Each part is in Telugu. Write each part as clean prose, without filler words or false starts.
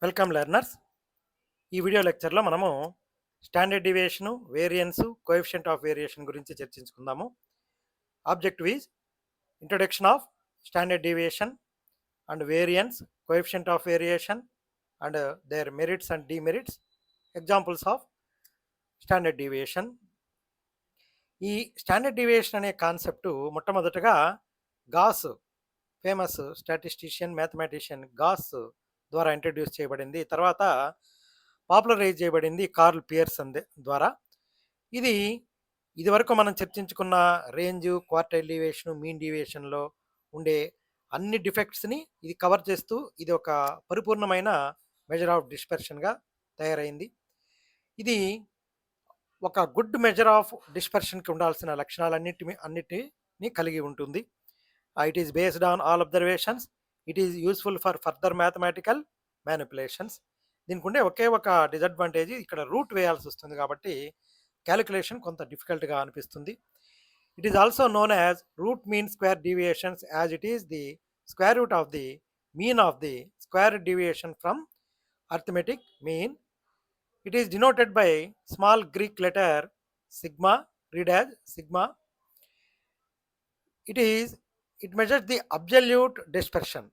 Welcome learners. ఈ వీడియో లెక్చర్లో మనము standard deviation, variance, coefficient of variation గురించి చర్చించుకుందాము. Objective is introduction of standard deviation and variance, coefficient of variation and their merits and demerits, examples of standard deviation. ఈ స్టాండర్డ్ డివియేషన్ అనే కాన్సెప్టు మొట్టమొదటగా Gauss, famous statistician, mathematician Gauss ద్వారా ఇంట్రడ్యూస్ చేయబడింది. తర్వాత పాపులరైజ్ చేయబడింది కార్ల్ పియర్సన్ ద్వారా. ఇది ఇదివరకు మనం చర్చించుకున్న రేంజ్, క్వార్టైల్ డీవియేషన్, మీన్ డీవియేషన్లో ఉండే అన్ని డిఫెక్ట్స్ని ఇది కవర్ చేస్తూ ఇది ఒక పరిపూర్ణమైన మెజర్ ఆఫ్ డిస్పర్షన్గా తయారైంది. ఇది ఒక గుడ్ మెజర్ ఆఫ్ డిస్పర్షన్కి ఉండాల్సిన అన్నిటిని కలిగి ఉంటుంది. It is based on all observations. It is useful for further mathematical manipulations. దీనికి ఉండే ఒకే ఒక డిసడ్వాంటేజ్, ఇక్కడ రూట్ వేయాల్సి వస్తుంది కాబట్టి క్యాలిక్యులేషన్ కొంత డిఫికల్ట్గా అనిపిస్తుంది. It is also known as root mean square deviations, as it is the square root of the mean of the square deviation from arithmetic mean. It is denoted by small Greek letter sigma, read as sigma. It measures the absolute dispersion.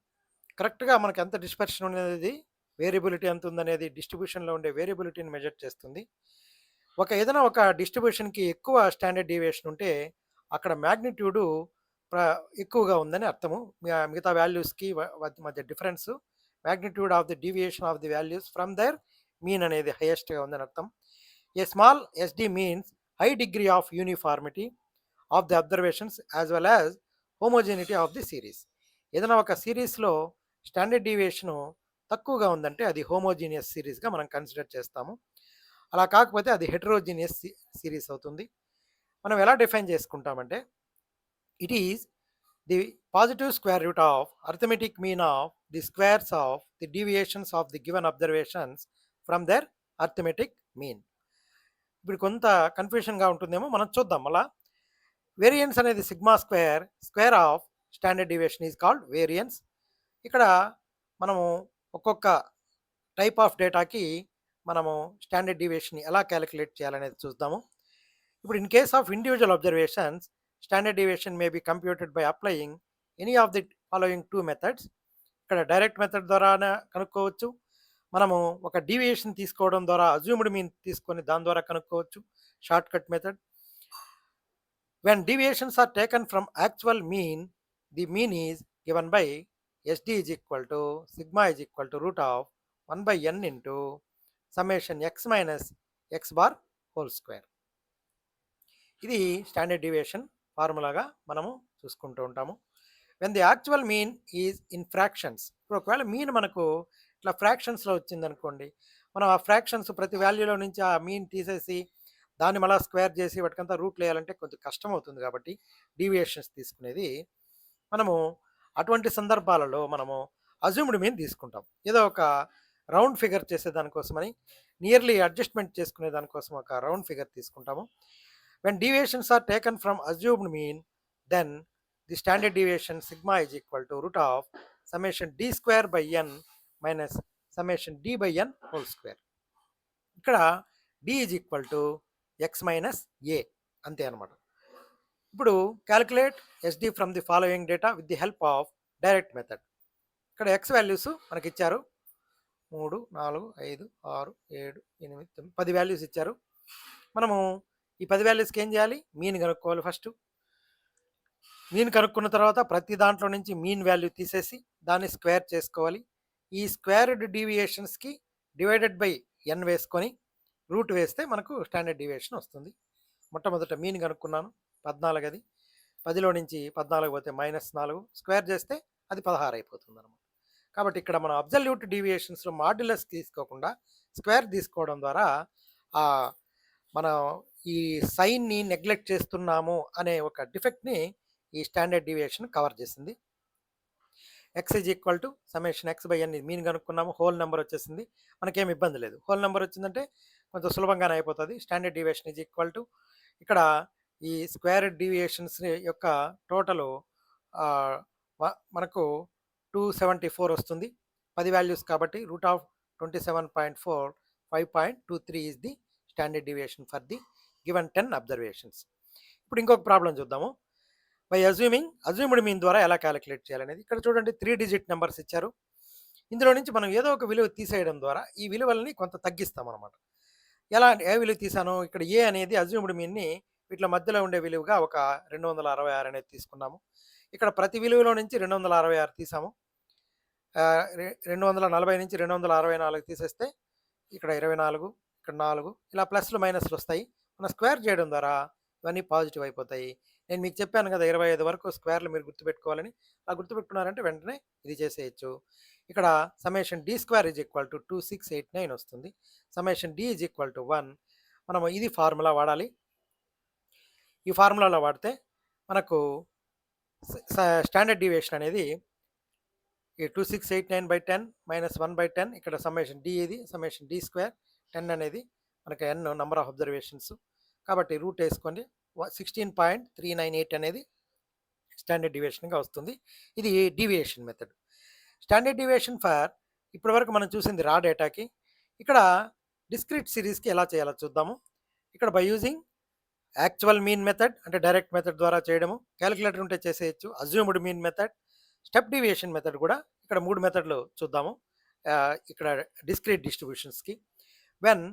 కరెక్ట్గా మనకి ఎంత డిస్పర్షన్ అనేది, వేరియబిలిటీ ఎంత ఉందనేది, డిస్ట్రిబ్యూషన్లో ఉండే వేరియబిలిటీని మెజర్ చేస్తుంది. ఏదైనా ఒక డిస్ట్రిబ్యూషన్కి ఎక్కువ స్టాండర్డ్ డీవియేషన్ ఉంటే అక్కడ మ్యాగ్నిట్యూడు ఎక్కువగా ఉందని అర్థము. మిగతా వాల్యూస్కి మధ్య difference, magnitude of the deviation of the values from the mean అనేది హైయెస్ట్గా ఉందని అర్థం. A small SD means high degree of uniformity of the observations as well as homogeneity of the series. ఏదైనా ఒక సిరీస్లో స్టాండర్డ్ డీవియేషను తక్కువగా ఉందంటే అది హోమోజీనియస్ సిరీస్గా మనం కన్సిడర్ చేస్తాము. అలా కాకపోతే అది హెటరోజీనియస్ సిరీస్ అవుతుంది. మనం ఎలా డిఫైన్ చేసుకుంటామంటే, it is the positive square root of arithmetic mean of the squares of the deviations of the given observations from their arithmetic mean. ఇప్పుడు కొంత కన్ఫ్యూషన్గా ఉంటుందేమో, మనం చూద్దాం. అలా వేరియన్స్ అనేది sigma square, square of standard deviation is called variance. ఇక్కడ మనము ఒక్కొక్క టైప్ ఆఫ్ డేటాకి మనము స్టాండర్డ్ డీవియేషన్ ఎలా క్యాలిక్యులేట్ చేయాలనేది చూద్దాము. ఇప్పుడు in case of individual observations, standard deviation may be computed by applying any of the following two methods. ఇక్కడ డైరెక్ట్ మెథడ్ ద్వారా కనుక్కోవచ్చు. మనము ఒక డీవియేషన్ తీసుకోవడం ద్వారా అజ్యూమ్డ్ మీన్ తీసుకొని దాని ద్వారా కనుక్కోవచ్చు, short cut method. When deviations are taken from actual mean, the mean is given by SD is equal to sigma is equal to root of 1 by n into summation x minus x bar whole square. ఇది స్టాండర్డ్ డీవియేషన్ ఫార్ములాగా మనము చూసుకుంటూ ఉంటాము. When the actual mean is in fractions. ఇప్పుడు ఒకవేళ మీన్ మనకు ఇట్లా ఫ్రాక్షన్స్లో వచ్చిందనుకోండి, మనం ఆ ఫ్రాక్షన్స్ ప్రతి వాల్యూలో నుంచి ఆ మీన్ తీసేసి దాన్ని మళ్ళీ స్క్వేర్ చేసి వాటికంతా రూట్లు వేయాలంటే కొంచెం కష్టం అవుతుంది. కాబట్టి డీవియేషన్స్ తీసుకునేది మనము అటువంటి సందర్భాలలో మనము అజ్యూమ్డ్ మీన్ తీసుకుంటాం. ఏదో ఒక రౌండ్ ఫిగర్ చేసే దానికోసమని, నియర్లీ అడ్జస్ట్మెంట్ చేసుకునే దానికోసం ఒక రౌండ్ ఫిగర్ తీసుకుంటాము. When deviations are taken from assumed mean, then the standard deviation sigma is equal to root of summation d square by n minus summation d by n whole square. ఇక్కడ d is equal to x minus a, అంతే అనమాట. ఇప్పుడు calculate SD from the following data with the help of direct method. ఇక్కడ ఎక్స్ వాల్యూస్ మనకి ఇచ్చారు, 3, 4, 5, 6, 7, 8, 9, 10 వాల్యూస్ ఇచ్చారు. మనము ఈ 10 వాల్యూస్కి ఏం చేయాలి? మీన్ కనుక్కోవాలి. ఫస్ట్ మీన్ కనుక్కున్న తర్వాత ప్రతి దాంట్లో నుంచి మీన్ వాల్యూ తీసేసి దాన్ని స్క్వేర్ చేసుకోవాలి. ఈ స్క్వేర్డ్ డీవియేషన్స్కి డివైడెడ్ బై ఎన్ వేసుకొని రూట్ వేస్తే మనకు స్టాండర్డ్ డీవియేషన్ వస్తుంది. మొట్టమొదట మీన్ కనుక్కున్నాను, 14, అది 10లో నుంచి 14 పోతే -4, స్క్వేర్ చేస్తే అది 16 అయిపోతుంది అనమాట. కాబట్టి ఇక్కడ మనం అబ్జల్యూట్ డీవియేషన్స్లో మాడ్యులస్ తీసుకోకుండా స్క్వేర్ తీసుకోవడం ద్వారా మనం ఈ సైన్ని నెగ్లెక్ట్ చేస్తున్నాము అనే ఒక డిఫెక్ట్ని ఈ స్టాండర్డ్ డీవియేషన్ కవర్ చేసింది. X is equal to summation x by n, mean కనుక్కున్నాము, హోల్ నెంబర్ వచ్చేసింది, మనకేం ఇబ్బంది లేదు. హోల్ నెంబర్ వచ్చిందంటే కొంచెం సులభంగానే అయిపోతుంది. Standard deviation is equal to, ఇక్కడ ఈ స్క్వేర్ డీవియేషన్స్ యొక్క టోటలు మనకు 274 వస్తుంది. 10 వాల్యూస్ కాబట్టి root of 27.4, 5.23 is the standard deviation for the given 10 observations. ఇప్పుడు ఇంకొక ప్రాబ్లం చూద్దాము. బై అజ్యూమ్డ్ మీన్ ద్వారా ఎలా క్యాలిక్యులేట్ చేయాలనేది. ఇక్కడ చూడండి 3 డిజిట్ నెంబర్స్ ఇచ్చారు. ఇందులో నుంచి మనం ఏదో ఒక విలువ తీసేయడం ద్వారా ఈ విలువలని కొంత తగ్గిస్తామనమాట. ఎలా అంటే ఏ విలువ తీసాను? ఇక్కడ ఏ అనేది అజ్యూమ్డ్ మీన్‌ని వీటిల మధ్యలో ఉండే విలువగా ఒక 266 అనేది తీసుకున్నాము. ఇక్కడ ప్రతి విలువలో నుంచి 266 తీసాము. 240 నుంచి 264 తీసేస్తే ఇక్కడ 24, ఇక్కడ 4 ఇలా ప్లస్‌లు, మైనస్‌లు వస్తాయి. మనం స్క్వేర్ చేయడం ద్వారా ఇవన్నీ పాజిటివ్ అయిపోతాయి. నేను మీకు చెప్పాను కదా! 25 వరకు స్క్వేర్‌లు మీరు గుర్తుపెట్టుకోవాలని. అలా గుర్తుపెట్టుకున్నారంటే వెంటనే ఇది చేసేయొచ్చు. ఇక్కడ summation d square is equal to 2689 వస్తుంది. Summation d is equal to 1. మనము ఇది ఫార్ములా వాడాలి. ఈ ఫార్ములాలో వాడితే మనకు స్టాండర్డ్ డీవియేషన్ అనేది ఈ 2689/10 - 1/10 ఇక్కడ సమ్మేషన్ డి, ఇది సమ్మేషన్ డి స్క్వేర్ 10 అనేది మనకి ఎన్ నంబర్ ఆఫ్ అబ్జర్వేషన్స్ కాబట్టి రూట్ వేసుకోండి. 16.398 అనేది స్టాండర్డ్ డీవియేషన్గా వస్తుంది. ఇది deviation method. Standard deviation for ఇప్పటివరకు మనం చూసింది రా డేటాకి. ఇక్కడ డిస్క్రీట్ సిరీస్కి ఎలా చేయాలో చూద్దాము. ఇక్కడ by using actual mean method అంటే డైరెక్ట్ మెథడ్ ద్వారా చేయడము, క్యాలిక్యులేటర్ ఉంటే చేసేయచ్చు, assumed mean method, step deviation method కూడా ఇక్కడ 3 మెథడ్లు చూద్దాము. ఇక్కడ డిస్క్రీట్ డిస్ట్రిబ్యూషన్స్కి when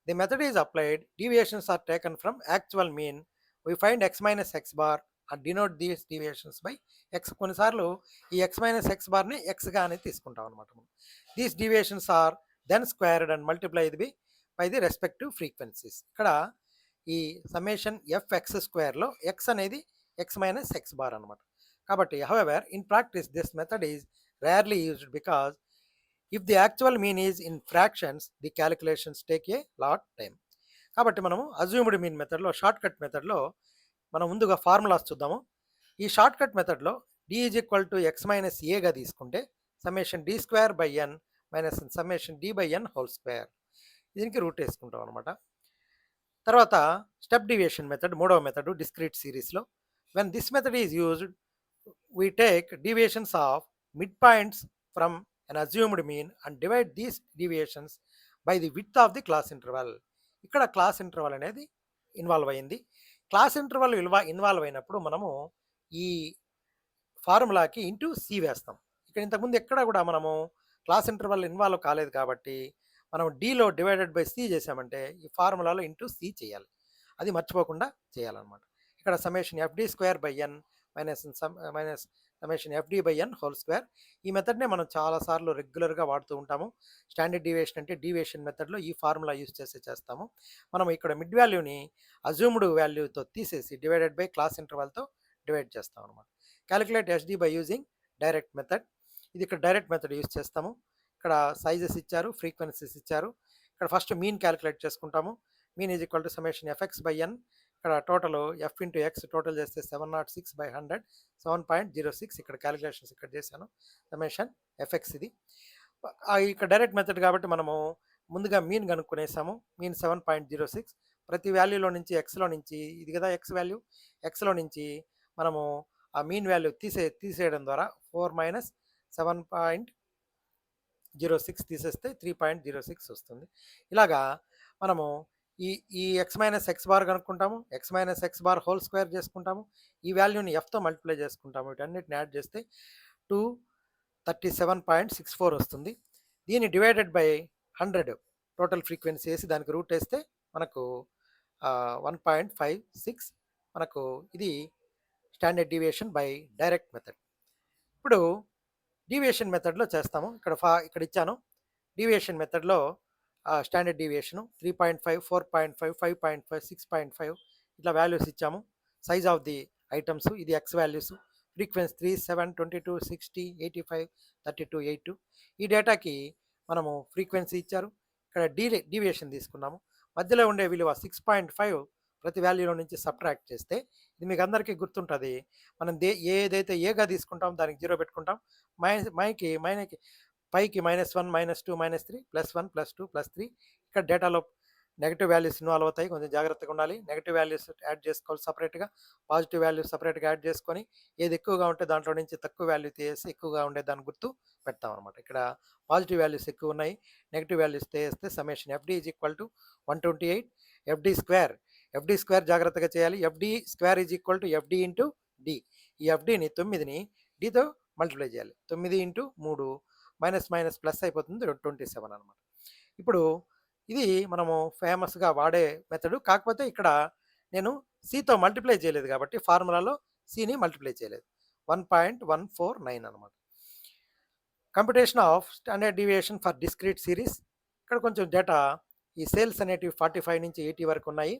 the method is applied deviations are taken from actual mean we find x - x bar and denote these deviations by x. కొన్నిసార్లు ఈ x - x బార్ని ఎక్స్గా అనేది తీసుకుంటాం అనమాట. These deviations are then squared and multiplied by the respective frequencies. ఇక్కడ ఈ సమ్మేషన్ ఎఫ్ఎక్స్ స్క్వేర్లో ఎక్స్ అనేది x - x బార్ అనమాట. కాబట్టి however in practice this method is rarely used because if the actual mean is in fractions the calculations take a lot time. కాబట్టి మనము అజ్యూమ్డ్ మీన్ మెథడ్లో, షార్ట్ కట్ మెథడ్లో మనం ముందుగా ఫార్ములాస్ చూద్దాము. ఈ షార్ట్ కట్ మెథడ్లో d is equal to x - ఏగా తీసుకుంటే summation d square by n minus summation d by n whole square, దీనికి రూట్ వేసుకుంటాం అనమాట. తర్వాత స్టెప్ డీవియేషన్ మెథడ్, మూడవ మెథడ్ డిస్క్రీట్ సిరీస్లో. When this method is used we take deviations of midpoints from an assumed mean and divide these deviations by the width of the class interval. ఇక్కడ క్లాస్ ఇంటర్వల్ అనేది ఇన్వాల్వ్ అయింది. క్లాస్ ఇంటర్వల్ విలువ ఇన్వాల్వ్ అయినప్పుడు మనము ఈ ఫార్ములాకి ఇంటూ సి వేస్తాం. ఇక్కడ ఇంతకుముందు ఎక్కడ కూడా మనము క్లాస్ ఇంటర్వల్ ఇన్వాల్వ్ కాలేదు కాబట్టి మనం డీలో డివైడెడ్ బై సి చేసామంటే ఈ ఫార్ములాలో ఇంటూ సి చేయాలి. అది మర్చిపోకుండా చేయాలన్నమాట. ఇక్కడ summation FD square by n minus summation FD by n whole square. ఈ మెథడ్నే మనం చాలాసార్లు రెగ్యులర్గా వాడుతూ ఉంటాము. స్టాండర్డ్ డీవియేషన్ అంటే డీవియేషన్ మెథడ్లో ఈ ఫార్ములా యూజ్ చేస్తాము. మనం ఇక్కడ మిడ్ వాల్యూని అజ్యూమ్డ్ వాల్యూతో తీసేసి డివైడెడ్ బై క్లాస్ ఇంటర్వల్తో డివైడ్ చేస్తాం అనమాట. Calculate SD by using direct method. ఇది ఇక్కడ డైరెక్ట్ మెథడ్ యూజ్ చేస్తాము. ఇక్కడ సైజెస్ ఇచ్చారు, ఫ్రీక్వెన్సీస్ ఇచ్చారు. ఇక్కడ ఫస్ట్ మీన్ క్యాలిక్యులేట్ చేసుకుంటాము. Mean is equal to summation FX by n. ఇక్కడ total f into x total చేస్తే 706/100 7.06. ఇక్కడ క్యాలిక్యులేషన్స్ ఇక్కడ చేశాను. సమ్మేషన్ ఎఫ్ఎక్స్ ఇది. ఇక్కడ డైరెక్ట్ మెథడ్ కాబట్టి మనము ముందుగా మీన్ కనుక్కునేసాము. మీన్ 7.06. ప్రతి వాల్యూలో నుంచి ఎక్స్లో నుంచి ఇది కదా ఎక్స్ వాల్యూ, ఎక్స్లో నుంచి మనము ఆ మీన్ వాల్యూ తీసేయడం ద్వారా 4 - 7.06 తీసేస్తే 3.06 వస్తుంది. ఇలాగా మనము ఈ x - x బార్ కనుక్కుంటాము, x - x bar whole square చేసుకుంటాము, ఈ వాల్యూని ఎఫ్తో మల్టిప్లై చేసుకుంటాము. వీటన్నిటిని యాడ్ చేస్తే 237.64 వస్తుంది. దీన్ని డివైడెడ్ బై 100 టోటల్ ఫ్రీక్వెన్సీ వేసి దానికి రూట్ వేస్తే మనకు 1.56 మనకు ఇది standard deviation by direct method. ఇప్పుడు డీవియేషన్ మెథడ్లో చేస్తాము. ఇక్కడ ఇచ్చాను డీవియేషన్ మెథడ్లో స్టాండర్డ్ డీవియేషను 3.5, 4.5, 5.5, 6.5 ఇట్లా వాల్యూస్ ఇచ్చాము. సైజ్ ఆఫ్ ది ఐటమ్స్ ఇది ఎక్స్ వాల్యూస్, ఫ్రీక్వెన్సీ 3, 7, 22, 60, 85, 32, 82. ఈ డేటాకి మనము ఫ్రీక్వెన్సీ ఇచ్చారు. ఇక్కడ డీవియేషన్ తీసుకున్నాము. మధ్యలో ఉండే విలువ 6.5 ప్రతి వాల్యూలో నుంచి సబ్ట్రాక్ట్ చేస్తే ఇది మీకు అందరికీ గుర్తుంటుంది. మనం ఏదైతే ఏగా తీసుకుంటాం దానికి 0 పెట్టుకుంటాం. పైకి -1, -2, -3, +1, +2, +3 ఇక్కడ డేటాలో నెగెటివ్ వాల్యూస్ ఇన్వాల్వ్ అవుతాయి, కొంచెం జాగ్రత్తగా ఉండాలి. నెగెటివ్ వాల్యూస్ యాడ్ చేసుకోవాలి సపరేట్గా, పాజిటివ్ వాల్యూస్ సపరేట్గా యాడ్ చేసుకొని ఏది ఎక్కువగా ఉంటే దాంట్లో నుంచి తక్కువ వాల్యూ తీసేసి ఎక్కువగా ఉండే దాని గుర్తు పెడతాం అనమాట. ఇక్కడ పాజిటివ్ వాల్యూస్ ఎక్కువ ఉన్నాయి, నెగటివ్ వాల్యూస్ తీసేస్తే summation fd is equal to 128 fd square. Fd square జాగ్రత్తగా చేయాలి. Fd square is equal to fd into d. ఈ ఎఫ్డిని 9ని డితో మల్టిప్లై చేయాలి. 9 ఇంటూ 3 మైనస్ మైనస్ ప్లస్ అయిపోతుంది 27 అనమాట. ఇప్పుడు ఇది మనము ఫేమస్గా వాడే మెథడు. కాకపోతే ఇక్కడ నేను సితో మల్టిప్లై చేయలేదు కాబట్టి ఫార్ములాలో సిని మల్టిప్లై చేయలేదు. 1.149 అనమాట. Computation of standard deviation for discrete series. ఇక్కడ కొంచెం డేటా ఈ సేల్స్ అనేటివి 45 నుంచి 80 వరకు ఉన్నాయి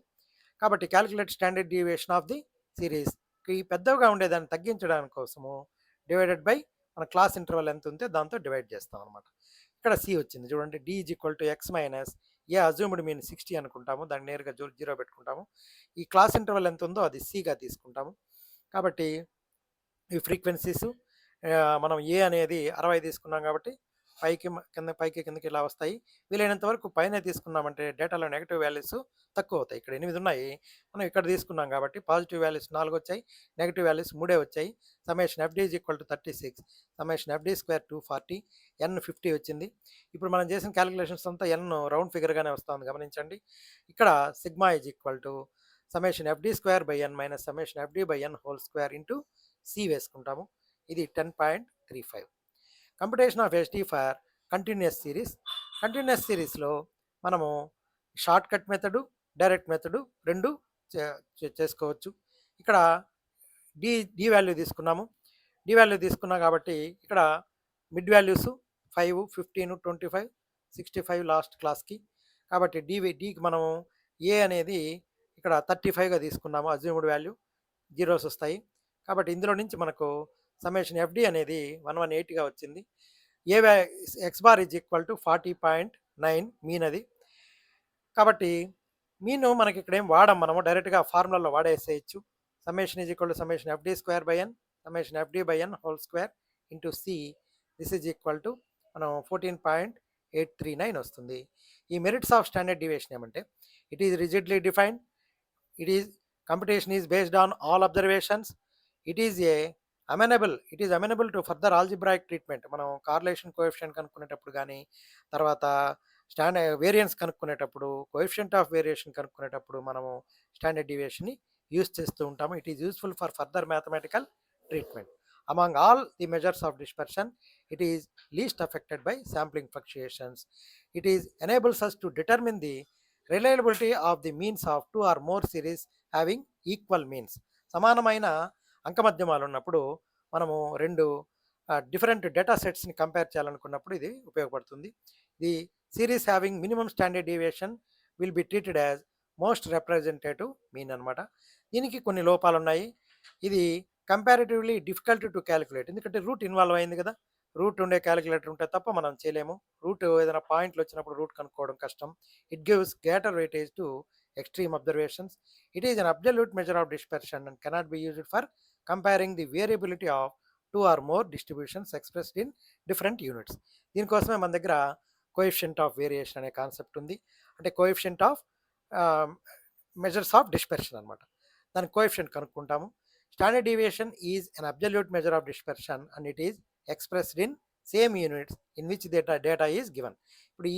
కాబట్టి calculate standard deviation of the series. ఈ పెద్దగా ఉండేదాన్ని తగ్గించడానికి కోసము డివైడెడ్ బై మన క్లాస్ ఇంటర్వల్ ఎంత ఉంటే దాంతో డివైడ్ చేస్తాం అనమాట. ఇక్కడ సి వచ్చింది చూడండి. D is equal to x minus a assumed mean 60 అనుకుంటాము, దాన్ని నేరుగా 0 పెట్టుకుంటాము. ఈ క్లాస్ ఇంటర్వల్ ఎంత ఉందో అది సిగా తీసుకుంటాము. కాబట్టి ఈ ఫ్రీక్వెన్సీస్ మనం ఏ అనేది 60 తీసుకున్నాం కాబట్టి పైకి కిందకి ఇలా వస్తాయి. వీలైనంత వరకు పైన తీసుకున్నామంటే డేటాలో నెగిటివ్ వాల్యూస్ తక్కువ అవుతాయి. ఇక్కడ 8 ఉన్నాయి, మనం ఇక్కడ తీసుకున్నాం కాబట్టి పాజిటివ్ వాల్యూస్ 4 వచ్చాయి, నెగిటివ్ వాల్యూస్ 3 వచ్చాయి. Summation fd is equal to 36, summation FD square 240, ఎన్ 50 వచ్చింది. ఇప్పుడు మనం చేసిన క్యాలిక్యులేషన్స్ అంతా ఎన్ రౌండ్ ఫిగర్గానే వస్తుంది గమనించండి. ఇక్కడ sigma is equal to summation FD square by n minus summation FD by n whole square into c వేసుకుంటాము. ఇది 10.35. Computation of HD for continuous series. Continuous సిరీస్లో మనము short cut method, direct method రెండు చేసుకోవచ్చు. ఇక్కడ డి వాల్యూ తీసుకున్నాము. డి వాల్యూ తీసుకున్నాం కాబట్టి ఇక్కడ మిడ్ వాల్యూస్ 5, 15, 25, 65 లాస్ట్ క్లాస్కి. కాబట్టి డికి మనము ఏ అనేది ఇక్కడ 35గా తీసుకున్నాము, అజ్యూమ్డ్ వాల్యూ, జీరోస్ వస్తాయి. కాబట్టి ఇందులో నుంచి మనకు సమ్మేషన్ ఎఫ్డి అనేది 118గా వచ్చింది. A x bar is equal to 40.9 mean అది. కాబట్టి మీన్ మనకి ఇక్కడ ఏం వాడం, మనము డైరెక్ట్గా ఫార్ములాలో వాడేసేయచ్చు. Summation is equal to summation FD square by n summation FD by n whole square into c. This is equal to మనం 14.839 వస్తుంది. ఈ మెరిట్స్ ఆఫ్ స్టాండర్డ్ డీవియేషన్ ఏమంటే it is rigidly defined, it is computation is based on all observations, it is amenable to further algebraic treatment. మనం కార్లేషన్ కోఎఫిషియంట్ కనుక్కునేటప్పుడు కానీ, తర్వాత వేరియన్స్ కనుక్కునేటప్పుడు, కోఎఫిషియంట్ ఆఫ్ వేరియేషన్ కనుక్కునేటప్పుడు మనము స్టాండర్డ్ డీవియేషన్ని యూజ్ చేస్తూ ఉంటాము. It is useful for further mathematical treatment. Among all the measures of dispersion, it is least affected by sampling fluctuations. It is enables us to determine the reliability of the means of two or more series having equal means. సమానమైన అంకమధ్యమాలు ఉన్నప్పుడు మనము రెండు డిఫరెంట్ డేటా సెట్స్ని కంపేర్ చేయాలనుకున్నప్పుడు ఇది ఉపయోగపడుతుంది. The series having minimum standard deviation will be treated as most representative mean అనమాట. దీనికి కొన్ని లోపాలు ఉన్నాయి. ఇది కంపారిటివ్లీ డిఫికల్ట్ టు క్యాలిక్యులేట్, ఎందుకంటే రూట్ ఇన్వాల్వ్ అయింది కదా. రూట్ ఉండే క్యాలిక్యులేటర్ ఉంటే తప్ప మనం చేయలేము. రూట్ ఏదైనా పాయింట్లు వచ్చినప్పుడు రూట్ కనుక్కోవడం కష్టం. It gives greater weightage to extreme observations. It is an absolute measure of dispersion and cannot be used for comparing the variability of two or more distributions expressed in different units. దీనికోసమే మన దగ్గర కోఎఫిషియంట్ ఆఫ్ వేరియేషన్ అనే కాన్సెప్ట్ ఉంది. అంటే coefficient of measures of dispersion అనమాట. దాని కోఎఫిషియంట్ కనుక్కుంటాము. Standard deviation is an absolute measure of dispersion and it is expressed in same units in which data is given. ఇప్పుడు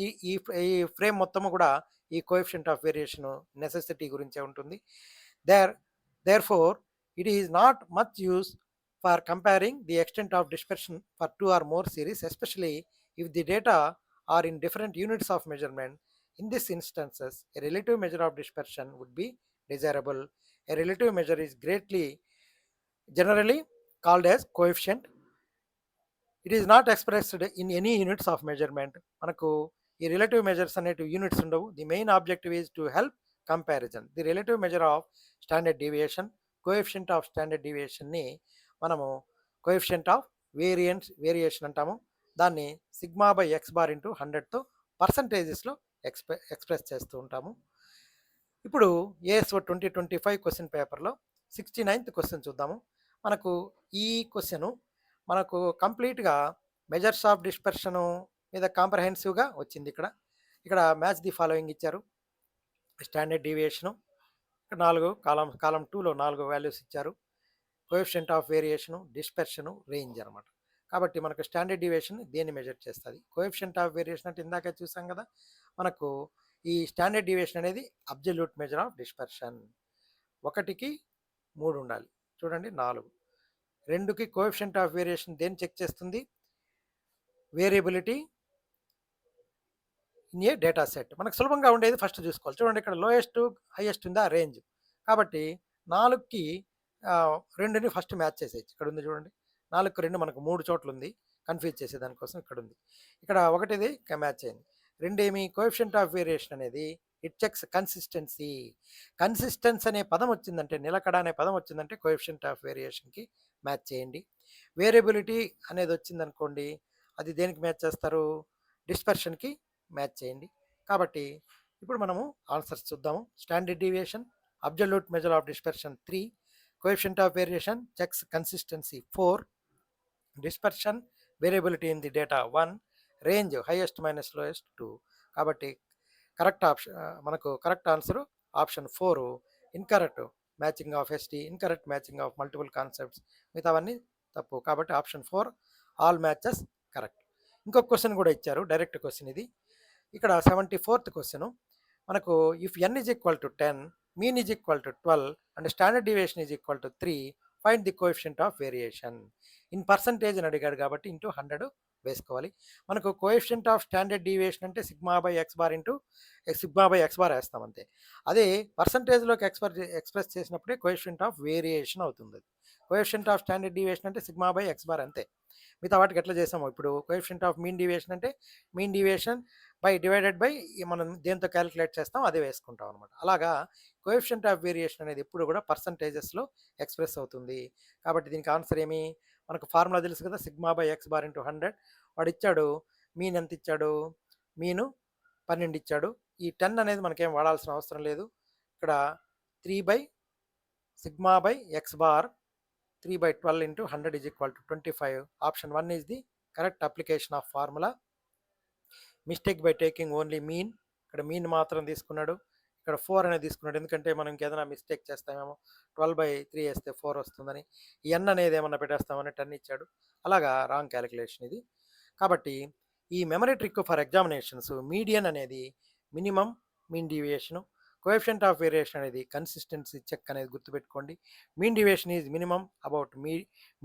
ఈ ఫ్రేమ్ మొత్తము కూడా ఈ కోఎఫిషియంట్ ఆఫ్ వేరియేషన్ నెసెసిటీ గురించే ఉంటుంది. Therefore it is not much use for comparing the extent of dispersion for two or more series, especially if the data are in different units of measurement. In these instances, a relative measure of dispersion would be desirable. A relative measure is generally called as coefficient. It is not expressed in any units of measurement. మనకు ఈ రిలేటివ్ మెజర్స్ అనేటివి యూనిట్స్ ఉండవు. The main objective is to help comparison. The relative measure of standard deviation, coefficient of standard deviation మనము కోఎఫిషియంట్ ఆఫ్ వేరియేషన్ అంటాము. దాన్ని sigma by x bar into 100తో పర్సంటేజెస్లో ఎక్స్ప్రెస్ చేస్తూ ఉంటాము. ఇప్పుడు ఏఎస్ఓ 2025 క్వశ్చన్ పేపర్లో 69th క్వశ్చన్ చూద్దాము. మనకు ఈ క్వశ్చను మనకు కంప్లీట్గా మెజర్స్ ఆఫ్ డిస్పర్షను మీద కాంప్రహెన్సివ్గా వచ్చింది. ఇక్కడ మ్యాచ్ ది ఫాలోయింగ్ ఇచ్చారు. స్టాండర్డ్ డీవియేషను 4 కాలం 2లో 4 వాల్యూస్ ఇచ్చారు. కోఎఫిషియంట్ ఆఫ్ వేరియేషను, డిస్పెర్షను, రేంజ్ అనమాట. కాబట్టి మనకు స్టాండర్డ్ డీవియేషన్ దేన్ని మెజర్ చేస్తుంది? కోఎఫిషియంట్ ఆఫ్ వేరియేషన్ అంటే ఇందాక చూసాం కదా, మనకు ఈ స్టాండర్డ్ డీవియేషన్ అనేది అబ్జల్యూట్ మెజర్ ఆఫ్ డిస్పర్షన్. 1కి 3 ఉండాలి. చూడండి 4. 2కి కోఎఫిషియంట్ ఆఫ్ వేరియేషన్ దేన్ని చెక్ చేస్తుంది? Variability in a data set. మనకు సులభంగా ఉండేది ఫస్ట్ చూసుకోవాలి. చూడండి ఇక్కడ లోయెస్ట్ హైయెస్ట్ ఉందా రేంజ్. కాబట్టి 4కి 2ని ఫస్ట్ మ్యాచ్ చేసేయచ్చు. ఇక్కడ ఉంది చూడండి, 4కి 2 మనకు 3 చోట్ల ఉంది. కన్ఫ్యూజ్ చేసే దానికోసం ఇక్కడ ఉంది. ఇక్కడ ఒకటిది మ్యాచ్ అయింది. 2 ఏమి కోఎఫిషియంట్ ఆఫ్ వేరియేషన్ అనేది ఇట్ చెక్స్ కన్సిస్టెన్సీ. కన్సిస్టెన్స్ అనే పదం వచ్చిందంటే, నిలకడ అనే పదం వచ్చిందంటే కోఎఫిషియంట్ ఆఫ్ వేరియేషన్కి మ్యాచ్ చేయండి. వేరియబిలిటీ అనేది వచ్చిందనుకోండి, అది దేనికి మ్యాచ్ చేస్తారు? డిస్పర్షన్కి మ్యాచ్ చేయండి. కాబట్టి ఇప్పుడు మనము ఆన్సర్స్ చూద్దాము. Standard deviation, absolute measure of dispersion 3, coefficient of variation checks consistency 4, dispersion variability in the data 1, range highest minus lowest 2. కాబట్టి కరెక్ట్ ఆప్షన్ మనకు correct answer option 4. Incorrect matching of ST, incorrect matching of multiple concepts, మిగతావన్నీ తప్పు. కాబట్టి ఆప్షన్ 4 ఆల్ మ్యాచెస్ కరెక్ట్. ఇంకొక క్వశ్చన్ కూడా ఇచ్చారు, డైరెక్ట్ క్వశ్చన్ ఇది. ఇక్కడ 74th క్వశ్చన్ మనకు if n is equal to 10, mean is equal to 12 and standard deviation is equal to 3, find the coefficient of variation in percentage అని అడిగాడు కాబట్టి ఇంటూ 100 వేసుకోవాలి. మనకు కోఎఫిషియంట్ ఆఫ్ స్టాండర్డ్ డీవియేషన్ అంటే sigma by x bar into sigma by x bar వేస్తాం అంతే. అదే పర్సంటేజ్లోకి ఎక్స్ప్రెస్ చేసినప్పుడే కోఎఫిషియంట్ ఆఫ్ వేరియేషన్ అవుతుంది. కోఎఫిషియంట్ ఆఫ్ స్టాండర్డ్ డీవియేషన్ అంటే సిగ్మా బై ఎక్స్ బార్ అంతే. మిగతా వాటికి ఎట్లా చేసాము, ఇప్పుడు కోఎఫిషియంట్ ఆఫ్ మీన్ డీవియేషన్ అంటే మీన్ డీవియేషన్ డివైడెడ్ బై మనం దేంతో క్యాలిక్యులేట్ చేస్తాం అదే వేసుకుంటాం అనమాట. అలాగా కోఎఫిషియంట్ ఆఫ్ వేరియేషన్ అనేది ఎప్పుడు కూడా పర్సంటేజెస్లో ఎక్స్ప్రెస్ అవుతుంది. కాబట్టి దీనికి ఆన్సర్ ఏమి, మనకు ఫార్ములా తెలుసు కదా, sigma by x bar into 100. వాడు ఇచ్చాడు మీన్ ఎంత ఇచ్చాడు, మీను 12 ఇచ్చాడు. ఈ 10 అనేది మనకేం వాడాల్సిన అవసరం లేదు. ఇక్కడ 3 by sigma by x bar 3 by 12 into 100 is equal to 25. Option 1 is the correct application of formula. Mistake by taking only mean. ఇక్కడ మీన్ మాత్రం తీసుకున్నాడు, ఇక్కడ 4 అనేది తీసుకున్నాడు. ఎందుకంటే మనం ఇంకేదైనా మిస్టేక్ చేస్తామేమో, 12/3 వేస్తే 4 వస్తుందని. ఈ n అనేది ఏమన్నా పెట్టేస్తామని 10 ఇచ్చాడు. అలాగా రాంగ్ క్యాలిక్యులేషన్ ఇది. కాబట్టి ఈ memory trick for examinations, median అనేది minimum mean deviation, coefficient of variation అనేది కన్సిస్టెన్సీ చెక్ అనేది గుర్తుపెట్టుకోండి. Mean deviation is minimum about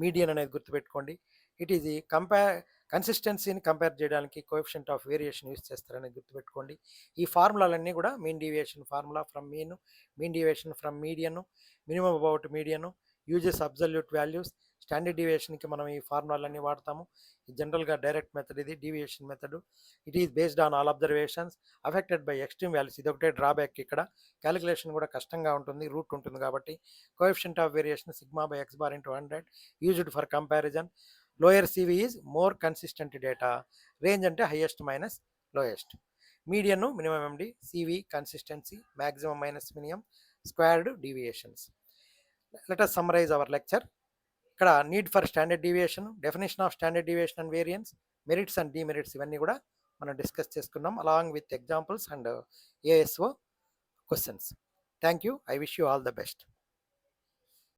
median అనేది గుర్తుపెట్టుకోండి. ఇట్ ఈజ్ కన్సిస్టెన్సీని కంపేర్ చేయడానికి కోఎఫిషియంట్ ఆఫ్ వేరియేషన్ యూస్ చేస్తారనేది గుర్తుపెట్టుకోండి. ఈ ఫార్ములాలన్నీ కూడా mean deviation formula from mean deviation from median, minimum about median, uses absolute values, standard డీవియేషన్కి మనం ఈ ఫార్ములాలన్నీ వాడతాము. జనరల్గా డైరెక్ట్ మెథడ్ ఇది deviation method. It is based on all observations affected by extreme values. ఇది ఒకటే డ్రాబ్యాక్, ఇక్కడ క్యాలిక్యులేషన్ కూడా కష్టంగా ఉంటుంది, రూట్ ఉంటుంది. కాబట్టి coefficient of variation sigma by x bar into 100 used for comparison. Lower CV is more consistent data, range అంటే highest minus lowest, median minimum MD, CV consistency, maximum minus minimum, squared deviations. Let us summarize our lecture. ఇక్కడ need for standard deviation, definition of standard deviation and variance, merits and demerits, ఇవన్నీ కూడా మనం డిస్కస్ చేసుకున్నాం along with examples and ASO questions. Thank you. I wish you all the best.